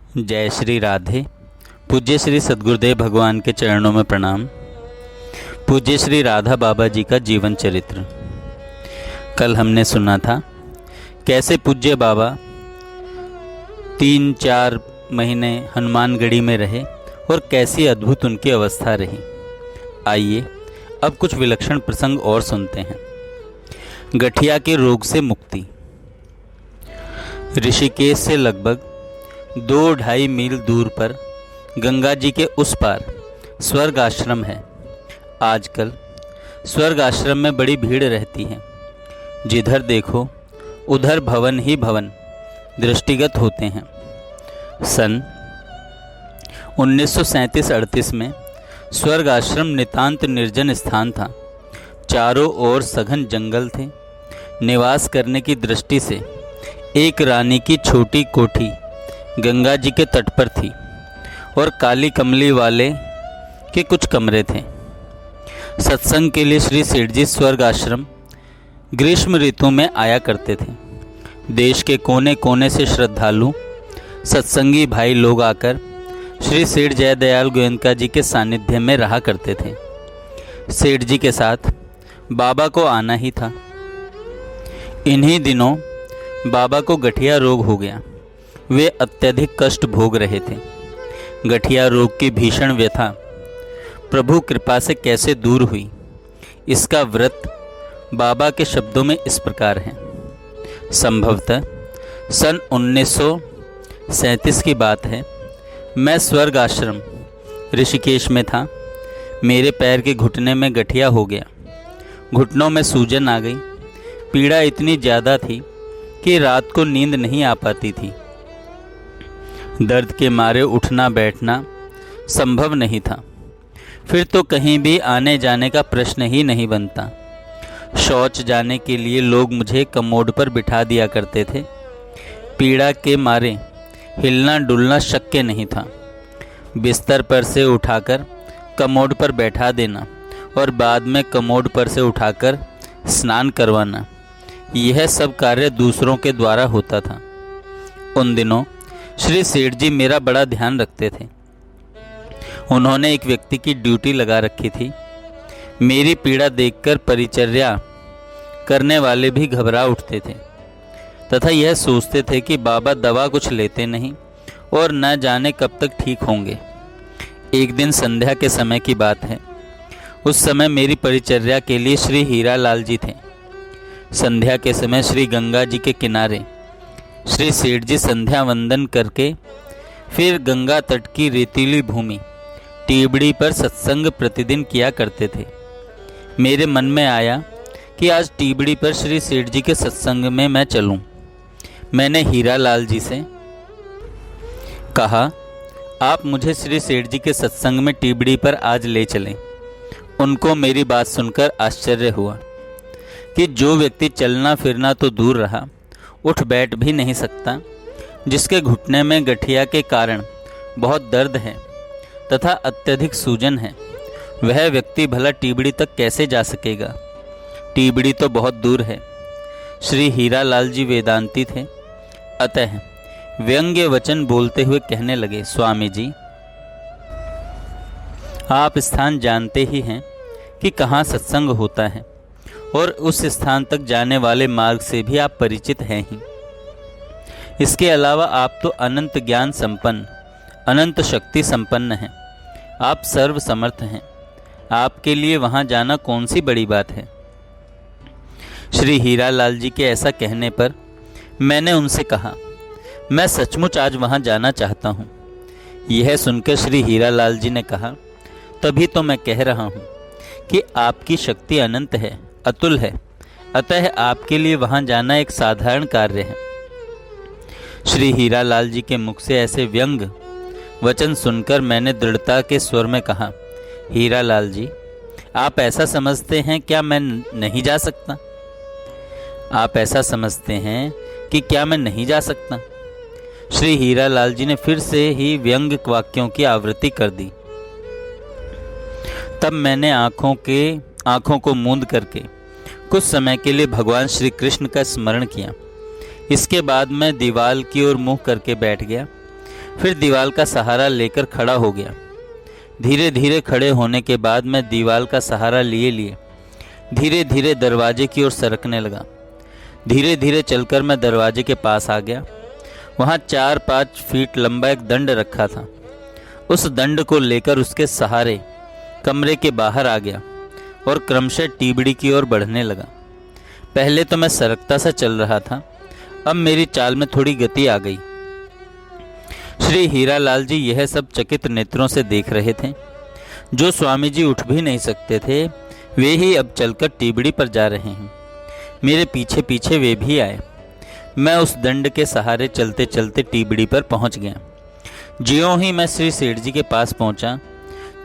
जय श्री राधे। पूज्य श्री सद्गुरुदेव भगवान के चरणों में प्रणाम। पूज्य श्री राधा बाबा जी का जीवन चरित्र। कल हमने सुना था कैसे पूज्य बाबा 3-4 महीने हनुमानगढ़ी में रहे और कैसी अद्भुत उनकी अवस्था रही। आइए अब कुछ विलक्षण प्रसंग और सुनते हैं। गठिया के रोग से मुक्ति। ऋषिकेश से लगभग 2-2.5 मील दूर पर गंगा जी के उस पार स्वर्ग आश्रम है। आजकल स्वर्ग आश्रम में बड़ी भीड़ रहती है। जिधर देखो उधर भवन ही भवन दृष्टिगत होते हैं। सन 1937-38 में स्वर्ग आश्रम नितांत निर्जन स्थान था। चारों ओर सघन जंगल थे। निवास करने की दृष्टि से एक रानी की छोटी कोठी गंगा जी के तट पर थी और काली कमली वाले के कुछ कमरे थे। सत्संग के लिए श्री सेठ जी स्वर्ग आश्रम ग्रीष्म ऋतु में आया करते थे। देश के कोने कोने से श्रद्धालु सत्संगी भाई लोग आकर श्री सेठ जयदयाल गोयनका जी के सानिध्य में रहा करते थे। सेठ जी के साथ बाबा को आना ही था। इन्हीं दिनों बाबा को गठिया रोग हो गया। वे अत्यधिक कष्ट भोग रहे थे। गठिया रोग की भीषण व्यथा प्रभु कृपा से कैसे दूर हुई, इसका व्रत बाबा के शब्दों में इस प्रकार है। संभवतः सन 1937 की बात है। मैं स्वर्ग आश्रम ऋषिकेश में था। मेरे पैर के घुटने में गठिया हो गया। घुटनों में सूजन आ गई। पीड़ा इतनी ज़्यादा थी कि रात को नींद नहीं आ पाती थी। दर्द के मारे उठना बैठना संभव नहीं था। फिर तो कहीं भी आने जाने का प्रश्न ही नहीं बनता। शौच जाने के लिए लोग मुझे कमोड पर बिठा दिया करते थे। पीड़ा के मारे हिलना डुलना शक्य नहीं था। बिस्तर पर से उठाकर कमोड पर बैठा देना और बाद में कमोड पर से उठाकर स्नान करवाना, यह सब कार्य दूसरों के द्वारा होता था। उन दिनों श्री सेठ जी मेरा बड़ा ध्यान रखते थे। उन्होंने एक व्यक्ति की ड्यूटी लगा रखी थी। मेरी पीड़ा देखकर परिचर्या करने वाले भी घबरा उठते थे तथा यह सोचते थे कि बाबा दवा कुछ लेते नहीं और न जाने कब तक ठीक होंगे। एक दिन संध्या के समय की बात है। उस समय मेरी परिचर्या के लिए श्री हीरा लाल जी थे। संध्या के समय श्री गंगा जी के किनारे श्री सेठ जी संध्या वंदन करके फिर गंगा तट की रेतीली भूमि टीबड़ी पर सत्संग प्रतिदिन किया करते थे। मेरे मन में आया कि आज टीबड़ी पर श्री सेठ जी के सत्संग में मैं चलूं। मैंने हीरा लाल जी से कहा, आप मुझे श्री सेठ जी के सत्संग में टीबड़ी पर आज ले चलें। उनको मेरी बात सुनकर आश्चर्य हुआ कि जो व्यक्ति चलना फिरना तो दूर रहा, उठ बैठ भी नहीं सकता, जिसके घुटने में गठिया के कारण बहुत दर्द है तथा अत्यधिक सूजन है, वह व्यक्ति भला टीबड़ी तक कैसे जा सकेगा? टीबड़ी तो बहुत दूर है। श्री हीरा लाल जी वेदांती थे। अतः व्यंग्य वचन बोलते हुए कहने लगे, स्वामी जी, आप स्थान जानते ही हैं कि कहाँ सत्संग होता है और उस स्थान तक जाने वाले मार्ग से भी आप परिचित हैं ही। इसके अलावा आप तो अनंत ज्ञान संपन्न, अनंत शक्ति संपन्न हैं। आप सर्व समर्थ हैं। आपके लिए वहाँ जाना कौन सी बड़ी बात है? श्री हीरा लाल जी के ऐसा कहने पर मैंने उनसे कहा, मैं सचमुच आज वहाँ जाना चाहता हूँ। यह सुनकर श्री हीरा लाल जी ने कहा, तभी तो मैं कह रहा हूँ कि आपकी शक्ति अनंत है, अतुल है। अतः आपके लिए वहां जाना एक साधारण कार्य है। श्री हीरा लाल जी के मुख से ऐसे व्यंग वचन सुनकर मैंने दृढ़ता के स्वर में कहा, हीरा लाल जी, आप ऐसा समझते हैं क्या मैं नहीं जा सकता? आप ऐसा समझते हैं कि क्या मैं नहीं जा सकता? श्री हीरा लाल जी ने फिर से ही व्यंग वाक्यों की आवृत्ति कर दी। तब मैंने आंखों को मूंद करके कुछ समय के लिए भगवान श्री कृष्ण का स्मरण किया। इसके बाद मैं दीवार की ओर मुंह करके बैठ गया फिर दीवार का सहारा लेकर खड़ा हो गया। धीरे धीरे खड़े होने के बाद मैं दीवार का सहारा लिए लिए धीरे धीरे दरवाजे की ओर सरकने लगा। धीरे धीरे चलकर मैं दरवाजे के पास आ गया। वहाँ 4-5 फीट लंबा एक दंड रखा था। उस दंड को लेकर उसके सहारे कमरे के बाहर आ गया और क्रमशः टीबड़ी की ओर बढ़ने लगा। पहले तो मैं सरकता सा चल रहा था, अब मेरी चाल में थोड़ी गति आ गई। श्री हीरालाल जी यह सब चकित नेत्रों से देख रहे थे। जो स्वामी जी उठ भी नहीं सकते थे, वे ही अब चलकर टीबड़ी पर जा रहे हैं। मेरे पीछे पीछे वे भी आए। मैं उस दंड के सहारे चलते चलते टीबड़ी पर पहुंच गया। ज्यों ही मैं श्री सेठ जी के पास पहुंचा,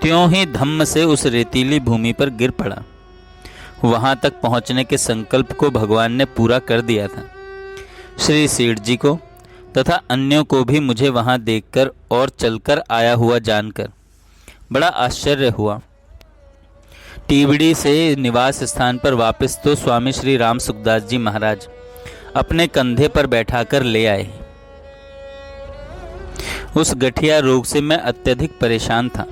त्यों ही धम्म से उस रेतीली भूमि पर गिर पड़ा। वहां तक पहुंचने के संकल्प को भगवान ने पूरा कर दिया था। श्री सेठ जी को तथा अन्यों को भी मुझे वहां देखकर और चलकर आया हुआ जानकर बड़ा आश्चर्य हुआ। टीबड़ी से निवास स्थान पर वापस तो स्वामी श्री राम सुखदास जी महाराज अपने कंधे पर बैठाकर ले आए। उस गठिया रोग से मैं अत्यधिक परेशान था।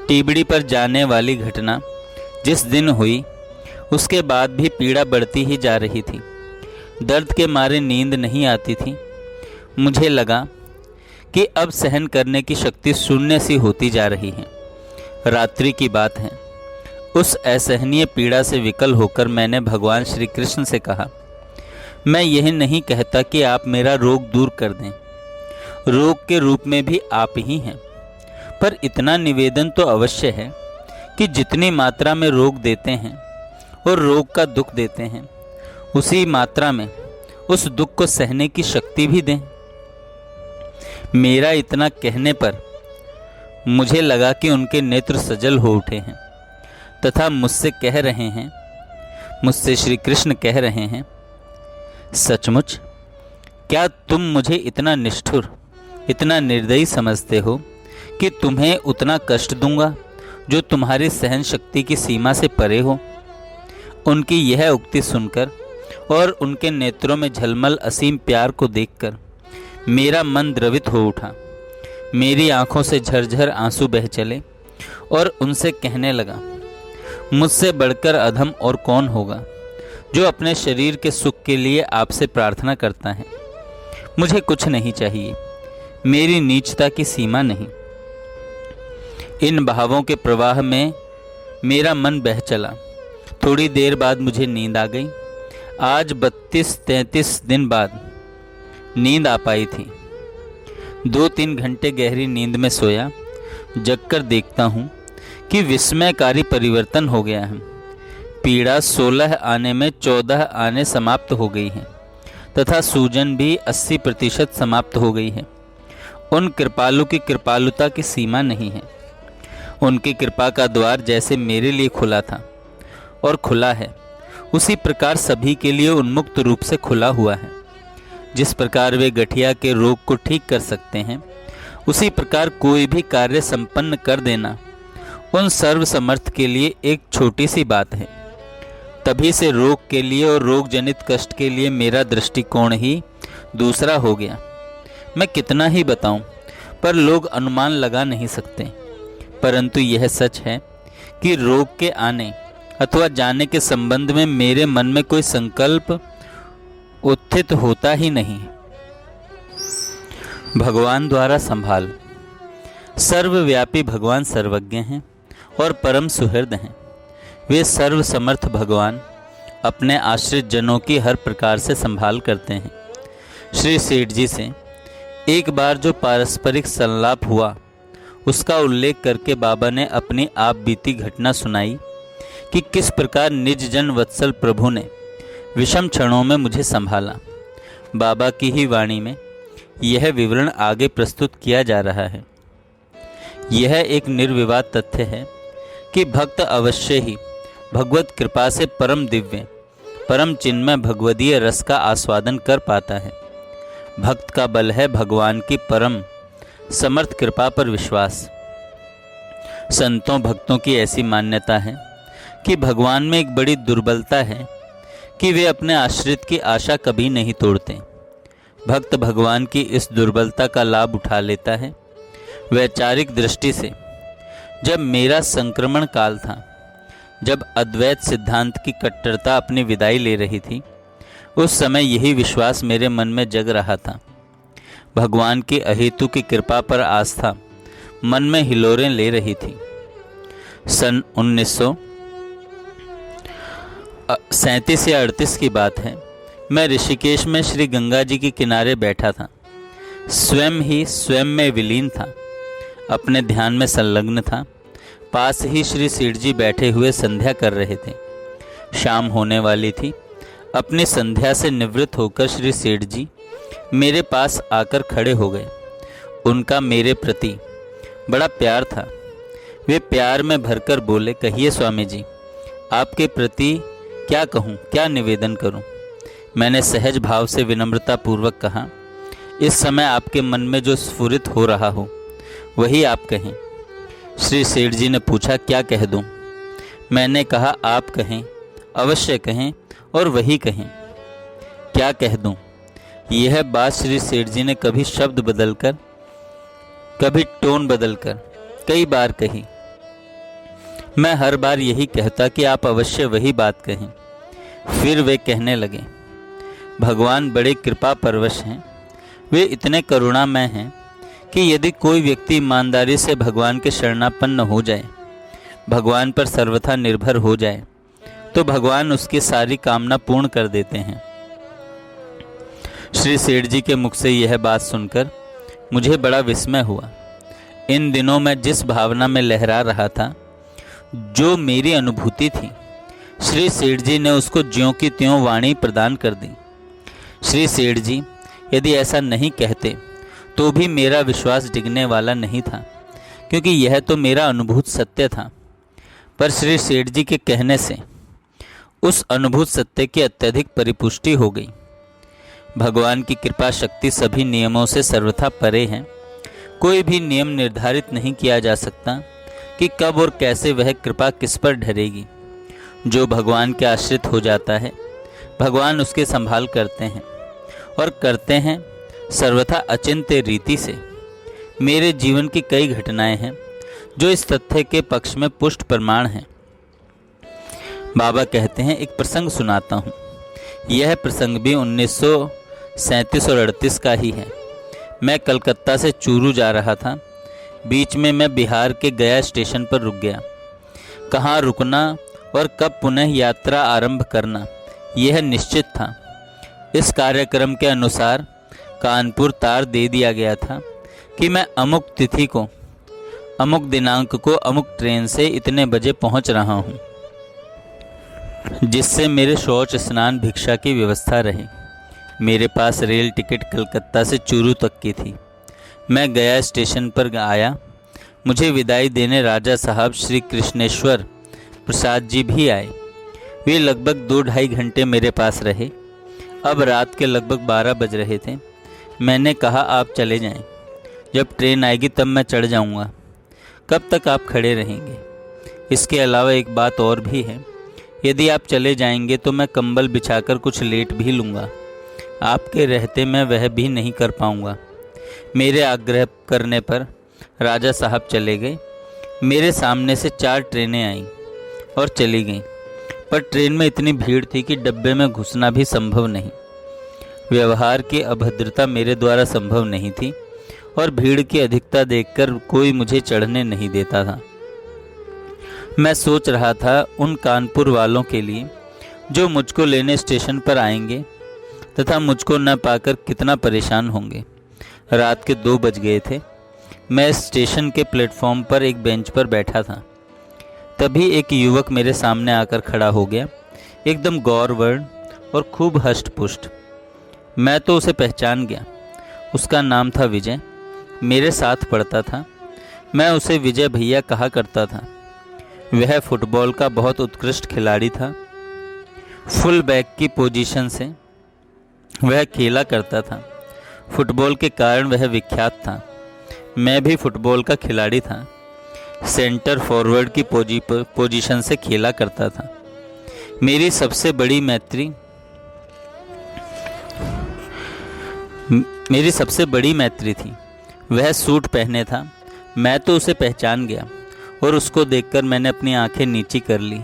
टीबड़ी पर जाने वाली घटना जिस दिन हुई, उसके बाद भी पीड़ा बढ़ती ही जा रही थी। दर्द के मारे नींद नहीं आती थी। मुझे लगा कि अब सहन करने की शक्ति शून्य सी होती जा रही है। रात्रि की बात है। उस असहनीय पीड़ा से विकल होकर मैंने भगवान श्री कृष्ण से कहा, मैं यह नहीं कहता कि आप मेरा रोग दूर कर दें, रोग के रूप में भी आप ही हैं, पर इतना निवेदन तो अवश्य है कि जितनी मात्रा में रोग देते हैं और रोग का दुख देते हैं, उसी मात्रा में उस दुख को सहने की शक्ति भी दें। मेरा इतना कहने पर मुझे लगा कि उनके नेत्र सजल हो उठे हैं तथा मुझसे श्री कृष्ण कह रहे हैं, सचमुच क्या तुम मुझे इतना निष्ठुर, इतना निर्दयी समझते हो कि तुम्हें उतना कष्ट दूंगा जो तुम्हारी सहन शक्ति की सीमा से परे हो? उनकी यह उक्ति सुनकर और उनके नेत्रों में झलमल असीम प्यार को देखकर मेरा मन द्रवित हो उठा। मेरी आंखों से झरझर आंसू बह चले और उनसे कहने लगा, मुझसे बढ़कर अधम और कौन होगा जो अपने शरीर के सुख के लिए आपसे प्रार्थना करता है। मुझे कुछ नहीं चाहिए, मेरी नीचता की सीमा नहीं। इन भावों के प्रवाह में मेरा मन बह चला। थोड़ी देर बाद मुझे नींद आ गई। आज 32-33 दिन बाद नींद आ पाई थी। 2-3 घंटे गहरी नींद में सोया। जगकर देखता हूँ कि विस्मयकारी परिवर्तन हो गया है। पीड़ा 16 आने में 14 आने समाप्त हो गई है तथा सूजन भी 80% समाप्त हो गई है। उन कृपालु की कृपालुता की सीमा नहीं है। उनकी कृपा का द्वार जैसे मेरे लिए खुला था और खुला है, उसी प्रकार सभी के लिए उन्मुक्त रूप से खुला हुआ है। जिस प्रकार वे गठिया के रोग को ठीक कर सकते हैं, उसी प्रकार कोई भी कार्य संपन्न कर देना उन सर्वसमर्थ के लिए एक छोटी सी बात है। तभी से रोग के लिए और रोग जनित कष्ट के लिए मेरा दृष्टिकोण ही दूसरा हो गया। मैं कितना ही बताऊं, पर लोग अनुमान लगा नहीं सकते। परंतु यह सच है कि रोग के आने अथवा जाने के संबंध में मेरे मन में कोई संकल्प उत्थित होता ही नहीं। भगवान द्वारा संभाल। सर्वव्यापी भगवान सर्वज्ञ हैं और परम सुहृद हैं। वे सर्वसमर्थ भगवान अपने आश्रित जनों की हर प्रकार से संभाल करते हैं। श्री सेठ जी से एक बार जो पारस्परिक संलाप हुआ, उसका उल्लेख करके बाबा ने अपनी आप बीती घटना सुनाई कि किस प्रकार निज जन वत्सल प्रभु ने विषम क्षणों में मुझे संभाला। बाबा की ही वाणी में यह विवरण आगे प्रस्तुत किया जा रहा है। यह एक निर्विवाद तथ्य है कि भक्त अवश्य ही भगवत कृपा से परम दिव्य, परम चिन्मय भगवदीय रस का आस्वादन कर पाता है। भक्त का बल है भगवान की परम समर्थ कृपा पर विश्वास। संतों भक्तों की ऐसी मान्यता है कि भगवान में एक बड़ी दुर्बलता है कि वे अपने आश्रित की आशा कभी नहीं तोड़ते। भक्त भगवान की इस दुर्बलता का लाभ उठा लेता है। वैचारिक दृष्टि से जब मेरा संक्रमण काल था, जब अद्वैत सिद्धांत की कट्टरता अपनी विदाई ले रही थी, उस समय यही विश्वास मेरे मन में जग रहा था। भगवान की अहेतु की कृपा पर आस्था मन में हिलोरें ले रही थी। सन 1937 या 38 की बात है। मैं ऋषिकेश में श्री गंगा जी के किनारे बैठा था। स्वयं ही स्वयं में विलीन था, अपने ध्यान में संलग्न था। पास ही श्री सेठ जी बैठे हुए संध्या कर रहे थे। शाम होने वाली थी। अपनी संध्या से निवृत्त होकर श्री सेठ जी मेरे पास आकर खड़े हो गए। उनका मेरे प्रति बड़ा प्यार था। वे प्यार में भरकर बोले, कहिए स्वामी जी, आपके प्रति क्या कहूँ, क्या निवेदन करूँ। मैंने सहज भाव से विनम्रता पूर्वक कहा, इस समय आपके मन में जो स्फुरित हो रहा हो वही आप कहें। श्री सेठ जी ने पूछा, क्या कह दूँ। मैंने कहा, आप कहें, अवश्य कहें और वही कहें। क्या कह दूँ। यह बात श्री सेठ जी ने कभी शब्द बदलकर, कभी टोन बदलकर कई बार कही। मैं हर बार यही कहता कि आप अवश्य वही बात कहें। फिर वे कहने लगे, भगवान बड़े कृपा परवश हैं। वे इतने करुणामय हैं कि यदि कोई व्यक्ति ईमानदारी से भगवान के शरणापन्न हो जाए, भगवान पर सर्वथा निर्भर हो जाए, तो भगवान उसकी सारी कामना पूर्ण कर देते हैं। श्री सेठ जी के मुख से यह बात सुनकर मुझे बड़ा विस्मय हुआ। इन दिनों मैं जिस भावना में लहरा रहा था, जो मेरी अनुभूति थी, श्री सेठ जी ने उसको ज्यों की त्यों वाणी प्रदान कर दी। श्री सेठ जी यदि ऐसा नहीं कहते तो भी मेरा विश्वास डिगने वाला नहीं था, क्योंकि यह तो मेरा अनुभूत सत्य था। पर श्री सेठ जी के कहने से उस अनुभूत सत्य की अत्यधिक परिपुष्टि हो गई। भगवान की कृपा शक्ति सभी नियमों से सर्वथा परे है। कोई भी नियम निर्धारित नहीं किया जा सकता कि कब और कैसे वह कृपा किस पर ढरेगी। जो भगवान के आश्रित हो जाता है, भगवान उसके संभाल करते हैं और करते हैं सर्वथा अचिंत्य रीति से। मेरे जीवन की कई घटनाएं हैं जो इस तथ्य के पक्ष में पुष्ट प्रमाण हैं। बाबा कहते हैं, एक प्रसंग सुनाता हूँ। यह प्रसंग भी 1937 और 38 का ही है। मैं कलकत्ता से चूरू जा रहा था। बीच में मैं बिहार के गया स्टेशन पर रुक गया। कहाँ रुकना और कब पुनः यात्रा आरंभ करना, यह निश्चित था। इस कार्यक्रम के अनुसार कानपुर तार दे दिया गया था कि मैं अमुक तिथि को, अमुक दिनांक को अमुक ट्रेन से इतने बजे पहुंच रहा हूं, जिससे मेरे शौच स्नान भिक्षा की व्यवस्था रहे। मेरे पास रेल टिकट कलकत्ता से चूरू तक की थी। मैं गया स्टेशन पर आया। मुझे विदाई देने राजा साहब श्री कृष्णेश्वर प्रसाद जी भी आए। वे लगभग 2-2.5 घंटे मेरे पास रहे। अब रात के लगभग 12 बज रहे थे। मैंने कहा, आप चले जाएं, जब ट्रेन आएगी तब मैं चढ़ जाऊंगा। कब तक आप खड़े रहेंगे। इसके अलावा एक बात और भी है, यदि आप चले जाएंगे तो मैं कंबल बिछाकर कुछ लेट भी लूँगा। आपके रहते मैं वह भी नहीं कर पाऊँगा। मेरे आग्रह करने पर राजा साहब चले गए। मेरे सामने से 4 ट्रेनें आईं और चली गईं, पर ट्रेन में इतनी भीड़ थी कि डब्बे में घुसना भी संभव नहीं। व्यवहार की अभद्रता मेरे द्वारा संभव नहीं थी और भीड़ की अधिकता देखकर कोई मुझे चढ़ने नहीं देता था। मैं सोच रहा था उन कानपुर वालों के लिए जो मुझको लेने स्टेशन पर आएंगे तथा मुझको न पाकर कितना परेशान होंगे। रात के 2 बज गए थे। मैं स्टेशन के प्लेटफॉर्म पर एक बेंच पर बैठा था। तभी एक युवक मेरे सामने आकर खड़ा हो गया, एकदम गौर वर्ण और खूब हष्ट पुष्ट। मैं तो उसे पहचान गया। उसका नाम था विजय। मेरे साथ पढ़ता था। मैं उसे विजय भैया कहा करता था। वह फुटबॉल का बहुत उत्कृष्ट खिलाड़ी था। फुल बैक की पोजीशन से वह खेला करता था। फुटबॉल के कारण वह विख्यात था। मैं भी फुटबॉल का खिलाड़ी था। सेंटर फॉरवर्ड की पोजीशन से खेला करता था। मेरी सबसे बड़ी मैत्री मेरी सबसे बड़ी मैत्री थी। वह सूट पहने था। मैं तो उसे पहचान गया और उसको देखकर मैंने अपनी आंखें नीची कर ली।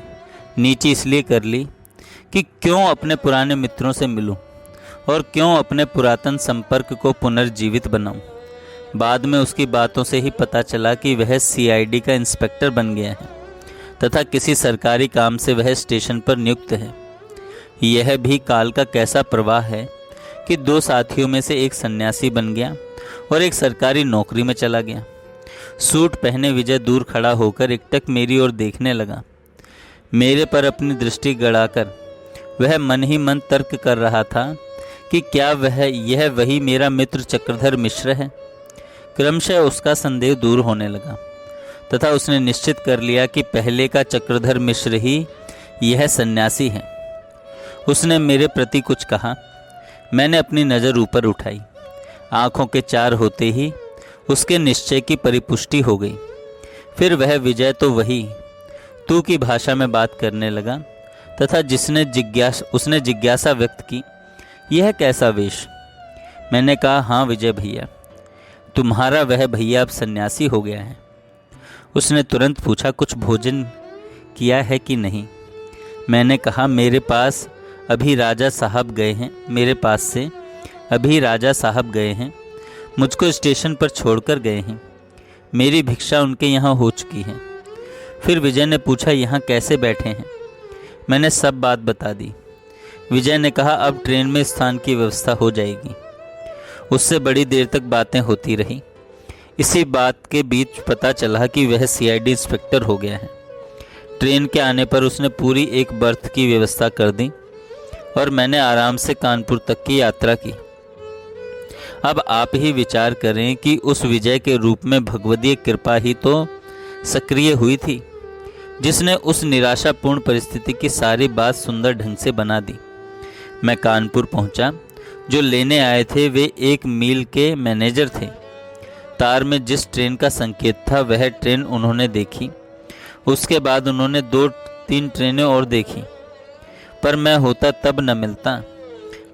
नीची इसलिए कर ली कि क्यों अपने पुराने मित्रों से मिलूं और क्यों अपने पुरातन संपर्क को पुनर्जीवित बनाऊं। बाद में उसकी बातों से ही पता चला कि वह सीआईडी का इंस्पेक्टर बन गया है तथा किसी सरकारी काम से वह स्टेशन पर नियुक्त है। यह भी काल का कैसा प्रवाह है कि दो साथियों में से एक सन्यासी बन गया और एक सरकारी नौकरी में चला गया। सूट पहने विजय दूर खड़ा होकर एकटक मेरी ओर देखने लगा। मेरे पर अपनी दृष्टि गड़ाकर वह मन ही मन तर्क कर रहा था कि क्या यह वही मेरा मित्र चक्रधर मिश्र है। क्रमशः उसका संदेह दूर होने लगा तथा उसने निश्चित कर लिया कि पहले का चक्रधर मिश्र ही यह सन्यासी है। उसने मेरे प्रति कुछ कहा। मैंने अपनी नज़र ऊपर उठाई। आंखों के चार होते ही उसके निश्चय की परिपुष्टि हो गई। फिर वह विजय तो वही तू की भाषा में बात करने लगा तथा उसने जिज्ञासा व्यक्त की, यह कैसा वेश। मैंने कहा, हाँ विजय भैया, तुम्हारा वह भैया अब सन्यासी हो गया है। उसने तुरंत पूछा, कुछ भोजन किया है कि नहीं। मैंने कहा, मेरे पास अभी राजा साहब गए हैं, मुझको स्टेशन पर छोड़कर गए हैं। मेरी भिक्षा उनके यहाँ हो चुकी है। फिर विजय ने पूछा, यहाँ कैसे बैठे हैं। मैंने सब बात बता दी। विजय ने कहा, अब ट्रेन में स्थान की व्यवस्था हो जाएगी। उससे बड़ी देर तक बातें होती रही। इसी बात के बीच पता चला कि वह सीआईडी इंस्पेक्टर हो गया है। ट्रेन के आने पर उसने पूरी एक बर्थ की व्यवस्था कर दी और मैंने आराम से कानपुर तक की यात्रा की। अब आप ही विचार करें कि उस विजय के रूप में भगवदीय कृपा ही तो सक्रिय हुई थी, जिसने उस निराशापूर्ण परिस्थिति की सारी बात सुंदर ढंग से बना दी। मैं कानपुर पहुंचा। जो लेने आए थे वे एक मील के मैनेजर थे। तार में जिस ट्रेन का संकेत था वह ट्रेन उन्होंने देखी। उसके बाद उन्होंने 2-3 ट्रेनें और देखी, पर मैं होता तब न मिलता।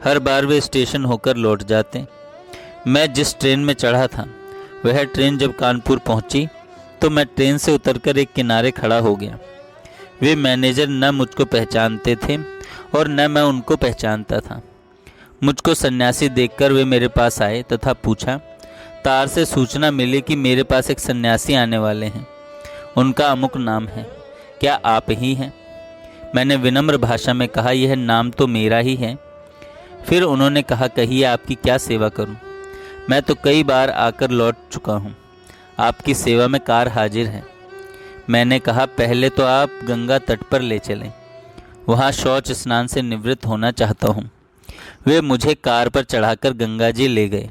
हर बार वे स्टेशन होकर लौट जाते। मैं जिस ट्रेन में चढ़ा था वह ट्रेन जब कानपुर पहुंची तो मैं ट्रेन से उतरकर एक किनारे खड़ा हो गया। वे मैनेजर न मुझको पहचानते थे और न मैं उनको पहचानता था। मुझको सन्यासी देखकर वे मेरे पास आए तथा पूछा, तार से सूचना मिली कि मेरे पास एक सन्यासी आने वाले हैं, उनका अमुक नाम है, क्या आप ही हैं। मैंने विनम्र भाषा में कहा, यह नाम तो मेरा ही है। फिर उन्होंने कहा, कहिए आपकी क्या सेवा करूं। मैं तो कई बार आकर लौट चुका हूं, आपकी सेवा में कार हाजिर है। मैंने कहा, पहले तो आप गंगा तट पर ले चलें, वहाँ शौच स्नान से निवृत्त होना चाहता हूँ। वे मुझे कार पर चढ़ाकर गंगा जी ले गए।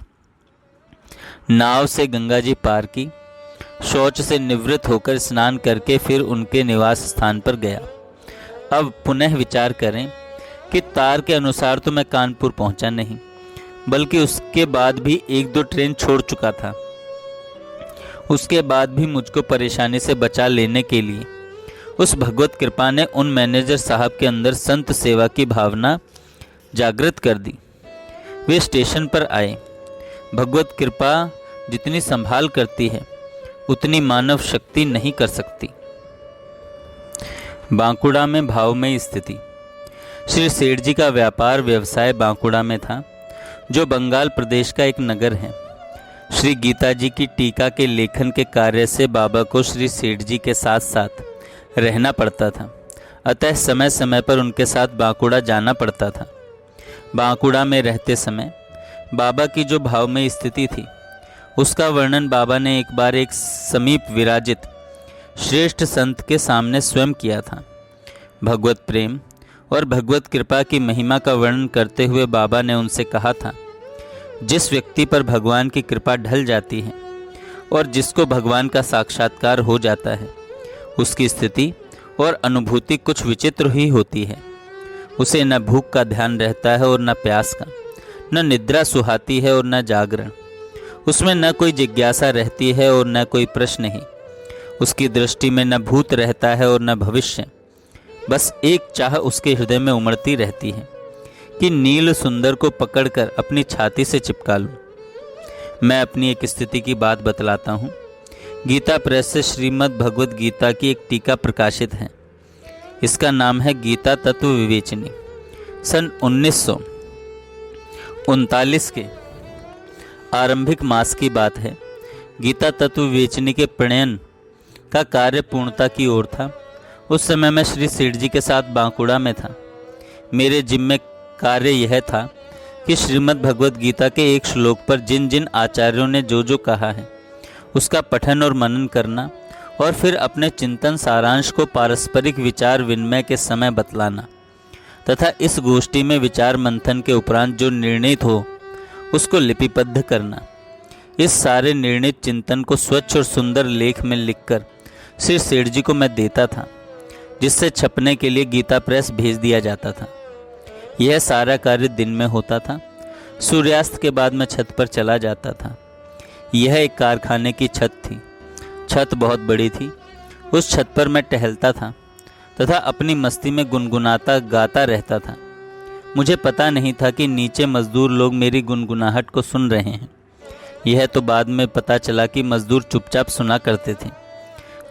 नाव से गंगा जी पार की, शौच से निवृत्त होकर स्नान करके फिर उनके निवास स्थान पर गया। अब पुनः विचार करें कि तार के अनुसार तो मैं कानपुर पहुंचा नहीं, बल्कि उसके बाद भी 1-2 ट्रेन छोड़ चुका था। उसके बाद भी मुझको परेशानी से बचा लेने के लिए उस भगवत कृपा ने उन मैनेजर साहब के अंदर संत सेवा की भावना जागृत कर दी। वे स्टेशन पर आए। भगवत कृपा जितनी संभाल करती है उतनी मानव शक्ति नहीं कर सकती। बांकुड़ा में भावमयी स्थिति। श्री सेठ जी का व्यापार व्यवसाय बांकुड़ा में था, जो बंगाल प्रदेश का एक नगर है। श्री गीता जी की टीका के लेखन के कार्य से बाबा को श्री सेठ जी के साथ साथ रहना पड़ता था, अतः समय समय पर उनके साथ बांकुड़ा जाना पड़ता था। बांकुड़ा में रहते समय बाबा की जो भावमयी स्थिति थी उसका वर्णन बाबा ने एक बार एक समीप विराजित श्रेष्ठ संत के सामने स्वयं किया था। भगवत प्रेम और भगवत कृपा की महिमा का वर्णन करते हुए बाबा ने उनसे कहा था, जिस व्यक्ति पर भगवान की कृपा ढल जाती है और जिसको भगवान का साक्षात्कार हो जाता है, उसकी स्थिति और अनुभूति कुछ विचित्र ही होती है। उसे न भूख का ध्यान रहता है और न प्यास का, न निद्रा सुहाती है और न जागरण। उसमें न कोई जिज्ञासा रहती है और न कोई प्रश्न ही। उसकी दृष्टि में न भूत रहता है और न भविष्य, बस एक चाह उसके हृदय में उमड़ती रहती है कि नील सुंदर को पकड़कर अपनी छाती से चिपका लूं। मैं अपनी एक स्थिति की बात बतलाता हूँ। गीता प्रेस से श्रीमद् भगवद गीता की एक टीका प्रकाशित है। इसका नाम है गीता तत्व विवेचनी। सन 1939 के आरंभिक मास की बात है। गीता तत्व विवेचनी के प्रणयन का कार्य पूर्णता की ओर था। उस समय मैं श्री सेठ जी के साथ बांकुड़ा में था। मेरे जिम्मे कार्य यह था कि श्रीमद् भगवद गीता के एक श्लोक पर जिन जिन आचार्यों ने जो जो कहा है उसका पठन और मनन करना और फिर अपने चिंतन सारांश को पारस्परिक विचार विनिमय के समय बतलाना तथा इस गोष्ठी में विचार मंथन के उपरांत जो निर्णित हो उसको लिपिबद्ध करना। इस सारे निर्णित चिंतन को स्वच्छ और सुंदर लेख में लिखकर श्री सेठ जी को मैं देता था, जिससे छपने के लिए गीता प्रेस भेज दिया जाता था। यह सारा कार्य दिन में होता था। सूर्यास्त के बाद मैं छत पर चला जाता था। यह एक कारखाने की छत थी। छत बहुत बड़ी थी। उस छत पर मैं टहलता था तथा अपनी मस्ती में गुनगुनाता गाता रहता था। मुझे पता नहीं था कि नीचे मजदूर लोग मेरी गुनगुनाहट को सुन रहे हैं। यह तो बाद में पता चला कि मजदूर चुपचाप सुना करते थे।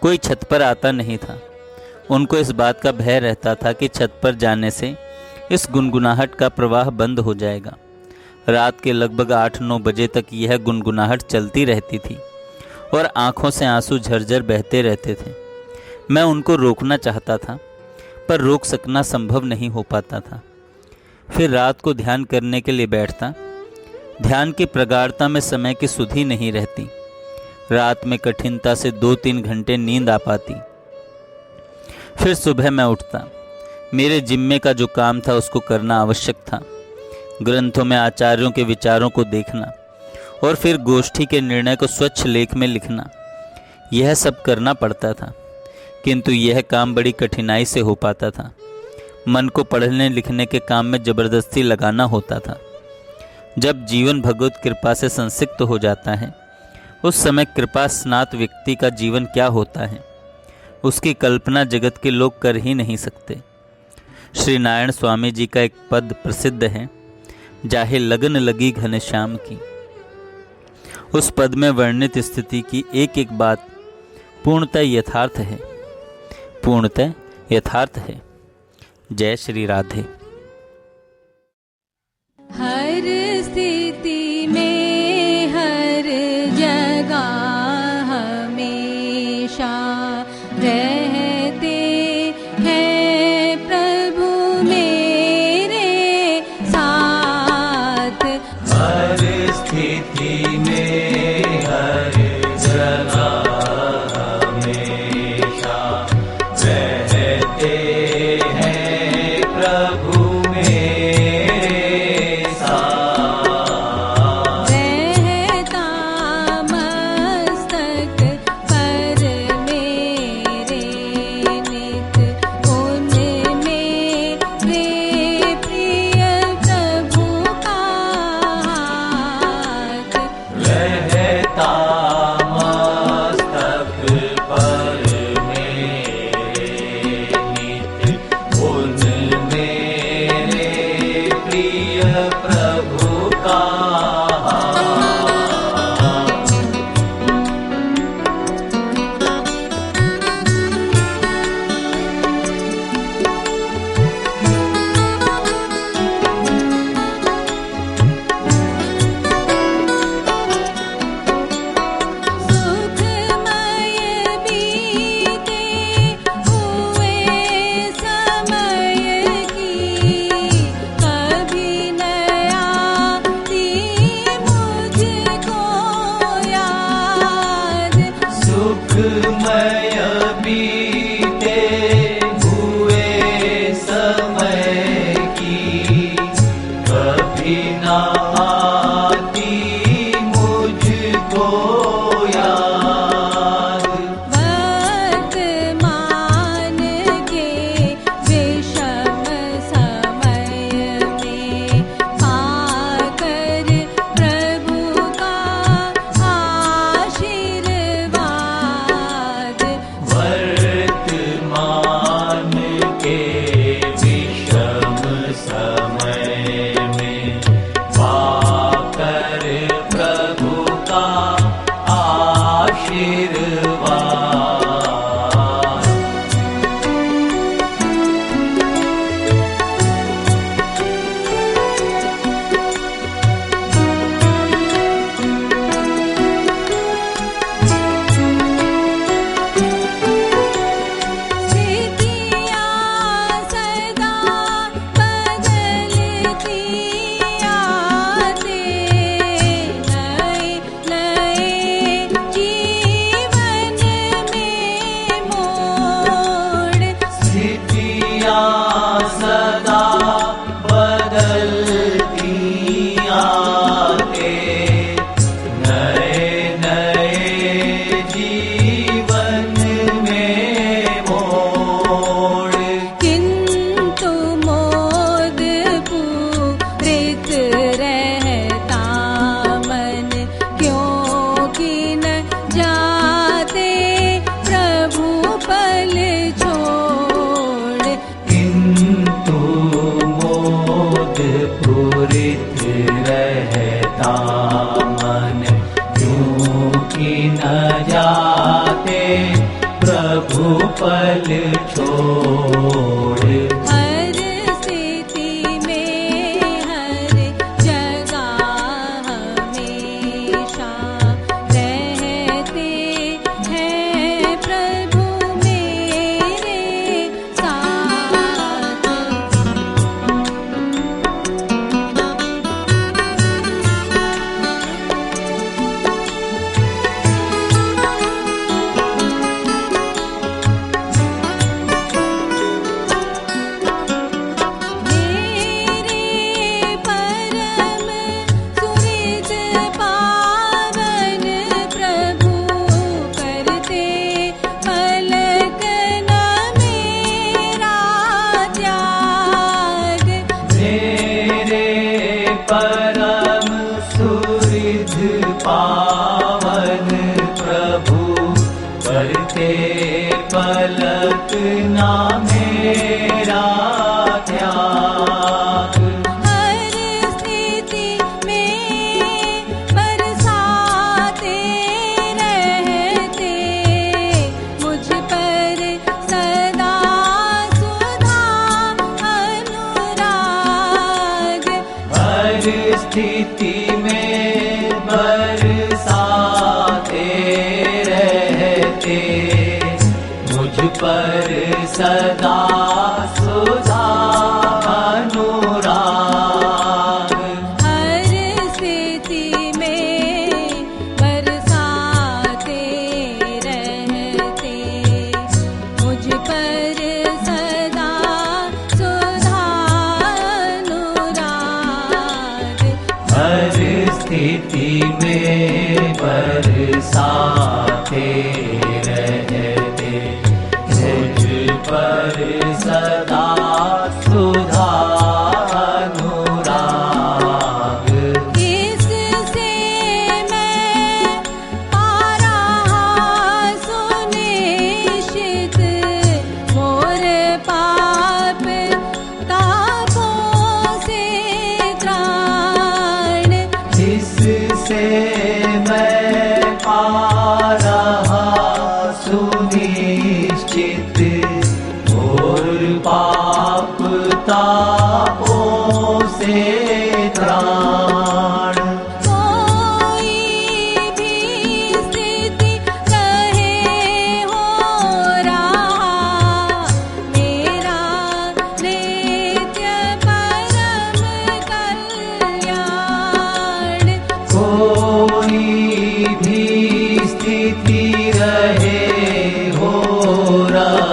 कोई छत पर आता नहीं था। उनको इस बात का भय रहता था कि छत पर जाने से इस गुनगुनाहट का प्रवाह बंद हो जाएगा। रात के लगभग 8-9 बजे तक यह गुनगुनाहट चलती रहती थी और आंखों से आंसू झरझर बहते रहते थे। मैं उनको रोकना चाहता था पर रोक सकना संभव नहीं हो पाता था। फिर रात को ध्यान करने के लिए बैठता। ध्यान की प्रगाढ़ता में समय की सुधि नहीं रहती। रात में कठिनता से 2-3 घंटे नींद आ पाती। फिर सुबह मैं उठता। मेरे जिम्मे का जो काम था उसको करना आवश्यक था। ग्रंथों में आचार्यों के विचारों को देखना और फिर गोष्ठी के निर्णय को स्वच्छ लेख में लिखना, यह सब करना पड़ता था। किंतु यह काम बड़ी कठिनाई से हो पाता था। मन को पढ़ने लिखने के काम में जबरदस्ती लगाना होता था। जब जीवन भगवत कृपा से संसिक्त हो जाता है उस समय कृपा स्नात व्यक्ति का जीवन क्या होता है उसकी कल्पना जगत के लोग कर ही नहीं सकते। श्री नारायण स्वामी जी का एक पद प्रसिद्ध है, जाहे लगन लगी घनश्याम की। उस पद में वर्णित स्थिति की एक एक बात पूर्णतः यथार्थ है, पूर्णतः यथार्थ है। जय श्री राधे। हर स्थिति में हर जगह हमेशा रहते हैं प्रभु मेरे साथ। हर स्थिति में हर जगह हमेशा रहते हैं प्रभु निर्वाण। पल छोड़ हर स्थिति में हर जगह हमेशा रहते हैं प्रभु मेरे साथ। परम सुहृद पावन प्रभु करते पलक ना मेरा त्याग। हर स्थिति में बरसाते रहते मुझ पर सदा सुधा अनुराग। हर स्थिति में बरसाते रहते मुझ पर सदा सुधा अनुराग। हर स्थिति में बरसाते रहते मुझ पर सदा सुधा अनुराग। हर स्थिति में बरसाते रहते मुझ पर सदा सुधा अनुराग। इससे मैं पा रहा सुनिश्चित मोर पाप तापों से त्राण। इससे मैं पा रहा सुनिश्चित और पाप तापों से त्राण। कोई भी स्थिति रहे हो रहा मेरा नित्य परम कल्याण। कोई भी स्थिति रहे हो रहा